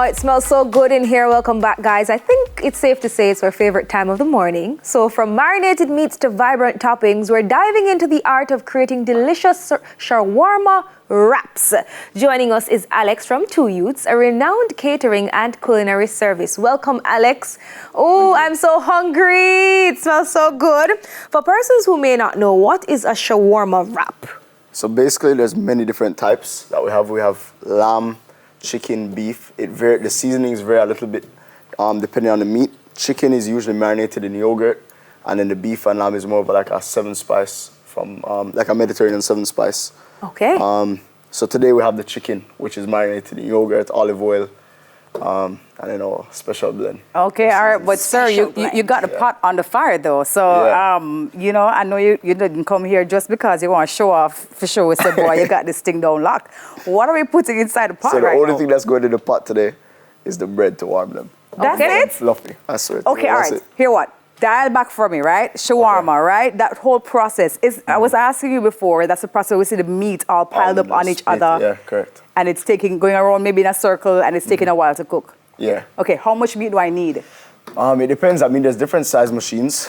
it smells so good in here. Welcome back, guys. I think it's safe to say it's our favorite time of the morning. So from marinated meats to vibrant toppings, we're diving into the art of creating delicious shawarma wraps. Joining us is Alex from Two Youths, a renowned catering and culinary service. Welcome, Alex. Oh, I'm so hungry. It smells so good. For persons who may not know, what is a shawarma wrap? So basically, there's many different types that we have. We have lamb, chicken, beef. The seasonings vary a little bit depending on the meat. Chicken is usually marinated in yogurt, and then the beef and lamb is more of like a 7-spice from like a Mediterranean 7-spice. Okay. So today we have the chicken, which is marinated in yogurt, olive oil, and then our special blend. Okay, all right, but sir, you got the pot on the fire though, so you know, I know you didn't come here just because you want to show off for sure. We said, boy, you got this thing down lock. What are we putting inside the pot so right now? the only thing that's going in the pot today is the bread to warm them. That's it? Fluffy, I swear. Okay, all right, here what? Dial back for me, right? Shawarma, right? That whole process is. I was asking you before. That's the process. We see the meat all piled up on each other. Yeah, correct. And it's going around maybe in a circle, and it's taking a while to cook. Yeah. Okay, how much meat do I need? It depends. I mean, there's different size machines.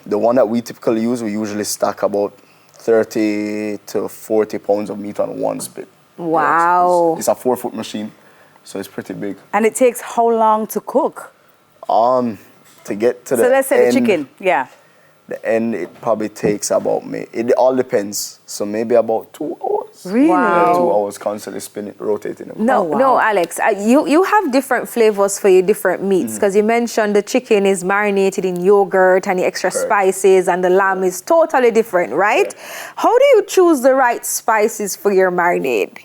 The one that we typically use, we usually stack about 30 to 40 pounds of meat on one spit. Wow. It's a 4-foot machine, so it's pretty big. And it takes how long to cook? To get to the So let's say end, the chicken, yeah. The end, it probably takes about, it all depends. So maybe about 2 hours. Really? Wow. 2 hours constantly spinning, rotating them. No, no, Alex, you have different flavors for your different meats, because you mentioned the chicken is marinated in yogurt and the extra spices, and the lamb is totally different, right? How do you choose the right spices for your marinade?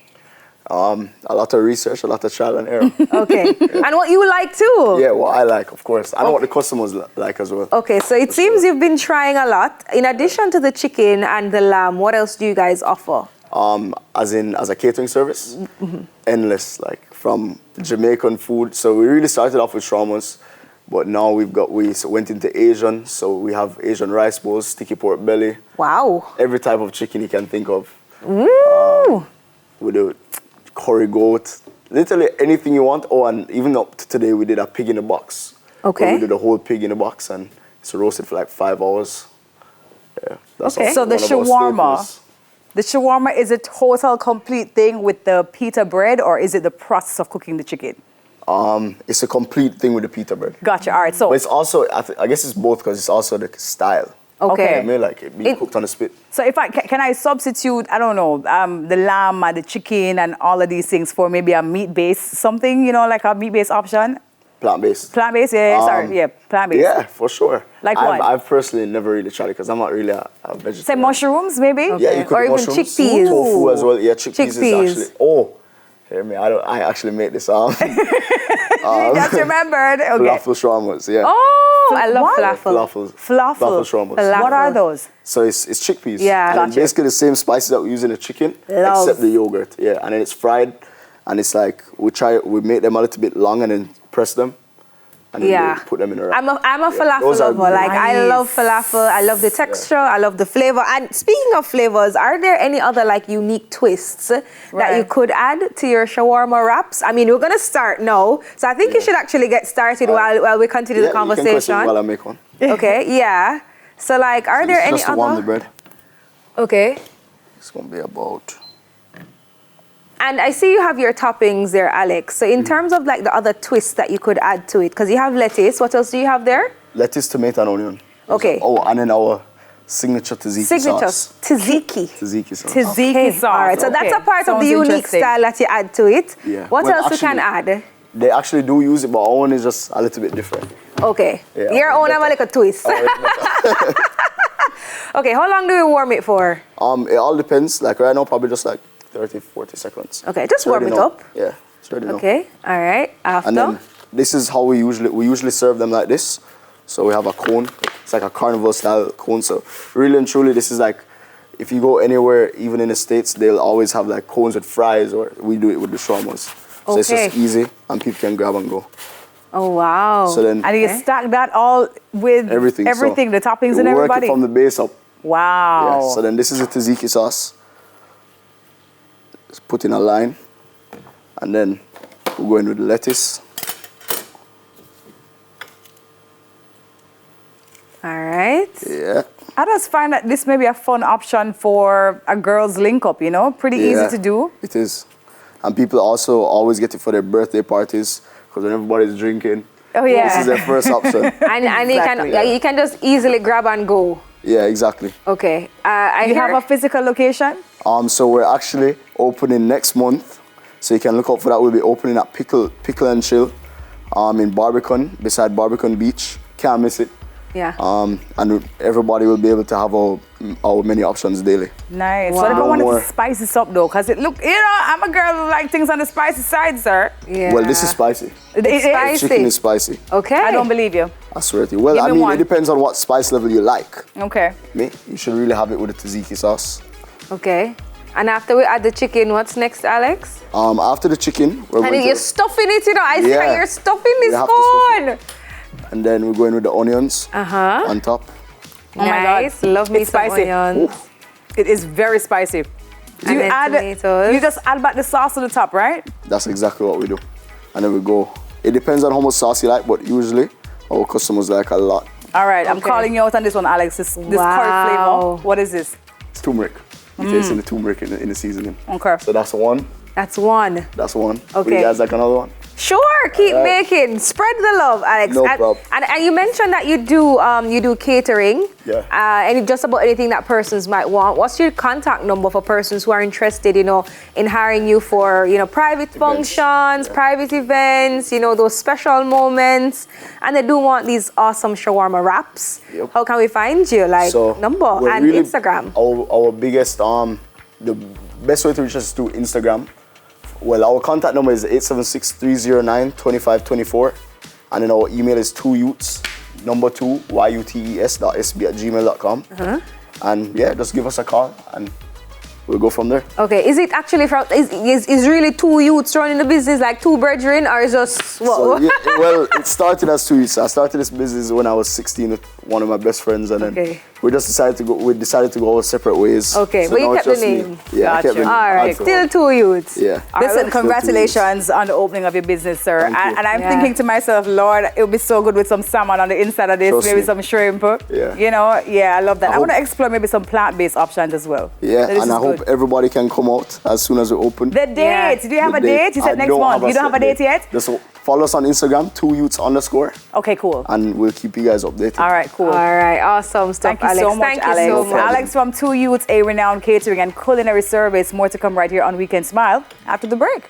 A lot of research, a lot of trial and error. Okay. And what you like too? Yeah, what I like, of course. I know what the customers like as well. Okay, so it seems you've been trying a lot. In addition to the chicken and the lamb, what else do you guys offer? As a catering service, endless, like from Jamaican food. So we really started off with shawarmas, but now we went into Asian. So we have Asian rice bowls, sticky pork belly. Wow. Every type of chicken you can think of. Woo! We do curry goat, literally anything you want. Oh, and even up to today, we did a pig in a box. Okay. We did a whole pig in a box, and it's roasted for like 5 hours. Yeah, that's So the shawarma is a total complete thing with the pita bread, or is it the process of cooking the chicken? It's a complete thing with the pita bread. Gotcha. All right. So But it's also, I guess it's both, because it's also the style. Okay. I mean, like it being cooked on a spit. So if can I substitute, I don't know, the lamb and the chicken and all of these things for maybe a meat-based something, you know, like a meat-based option? Plant-based. Plant-based, plant-based. Yeah, for sure. Like what? I've personally never really tried it, because I'm not really a vegetarian. Say mushrooms, maybe? Okay. Yeah, you could Or even mushrooms, chickpeas. tofu as well. Yeah, chickpeas is actually, hear me, I actually made this You just remembered. Okay. falafel shawarmas, yeah. Oh, I love What? falafel. Falafel shawarmas. Falafel. What are those? So it's chickpeas. Yeah. And Gotcha. basically the same spices that we use in the chicken, Love. except the yogurt. Yeah, and then it's fried, and it's like we make them a little bit long and then press them, and then we put them in a wrap. I'm a falafel those are lover. Like, I nice. love falafel. I love the texture. I love the flavor. And speaking of flavors, are there any other like unique twists that you could add to your shawarma wraps? I mean, we're gonna start now, so I think you should actually get started while we continue the You can conversation. question while I make one. Okay, yeah. So like, are there any Just to warm the other? bread. Okay. It's gonna be about. And I see you have your toppings there, Alex. So in terms of like the other twists that you could add to it, because you have lettuce. What else do you have there? Lettuce, tomato, and onion. Okay. Oh, and then our signature tzatziki sauce. Tzatziki. Tzatziki sauce. Tzatziki sauce. All right, so that's a part of the Sounds unique interesting. style that you add to it. Yeah. What Well, else we can actually- add? They actually do use it, but our one is just a little bit different. Okay. Yeah, Your own have a little twist. Okay, how long do we warm it for? It all depends. Like right now, probably just like 30, 40 seconds. Okay, just It's warm ready it now. up. Yeah, it's ready now. Okay, all right. After? And then this is how we usually serve them like this. So we have a cone. It's like a carnival style cone. So really and truly, this is like, if you go anywhere, even in the States, they'll always have like cones with fries, or we do it with the shawarmas. So it's just easy, and people can grab and go. Oh, wow. So then And you stack that all with everything, the toppings you and work everybody. it from the base up. Wow. Yeah, so then this is the tzatziki sauce. Just put in a line, and then We'll go in with the lettuce. All right. Yeah. I just find that this may be a fun option for a girls link up, you know? Pretty easy to do. It is. And people also always get it for their birthday parties because when everybody's drinking, Oh, yeah. this is their first option. And you can just easily grab and go. Yeah, exactly. Okay. You have a physical location? So we're actually opening next month. So you can look out for that. We'll be opening at Pickle and Chill in Barbican, beside Barbican Beach. Can't miss it. Yeah. And everybody will be able to have our many options daily. Nice. Wow. What if I wanted to spice this up though? Because it look, you know, I'm a girl who like things on the spicy side, sir. Yeah. Well, this is spicy. It's spicy. Chicken is spicy. Okay. I don't believe you. I swear to you. Well, Give I me mean, one. it depends on what spice level you like. Okay. Me, you should really have it with the tzatziki sauce. Okay. And after we add the chicken, what's next, Alex? After the chicken, we're And going you're to, stuffing it, you know. I see how Yeah. you're stuffing this We have to stuff corn. and then we're going with the onions on top. Oh my God. Nice. Love me It's some spicy. onions. It is very spicy. Do And you then add tomatoes. You just add back the sauce to the top, right? That's exactly what we do. And then we go. It depends on how much sauce you like, but usually our customers like a lot. All right, I'm Okay. calling you out on this one, Alex. This curry Wow. flavor. What is this? It's turmeric. You taste in the turmeric in the seasoning. Okay. So that's one. That's one. That's one. Okay. Would you guys like another one? Sure, keep making. Spread the love, Alex. No and, problem. And you mentioned that you do catering. Yeah. And just about anything that persons might want. What's your contact number for persons who are interested, you know, in hiring you for, you know, private functions, private events, you know, those special moments, and they do want these awesome shawarma wraps? Yep. How can we find you? Like number we're and really- Instagram. Our biggest the best way to reach us is through Instagram. Well, our contact number is 876-309-2524. And then our email is 2youths2YUTES.sb@gmail.com. And yeah, just give us a call and we'll go from there. Okay, is it actually from, is really two youths running the business, like two brethren, or is just, So, yeah, well, it started as 2 youths. I started this business when I was 16 with one of my best friends, and then we decided to go our separate ways. Okay, So but you now kept it's the just me. name. Yeah, I kept the name. All right, still two youths. Yeah. Listen, congratulations on the opening of your business, sir. Thank you. And I'm thinking to myself, Lord, it would be so good with some salmon on the inside of this, Trust maybe me. some shrimp. Yeah. You know, yeah, I love that. I want to hope- explore maybe some plant-based options as well. Yeah, So this and is I hope good. everybody can come out as soon as we open. The date. Yeah. Do you have a The date? You said I next don't month. You don't have a set date yet? Just follow us on Instagram, 2youths_, Okay, cool. and we'll keep you guys updated. All right, cool. All right, awesome stuff, Thank you Alex. so much, Thank Alex. you so much. Alex from 2 Youths, a renowned catering and culinary service. More to come right here on Weekend Smile after the break.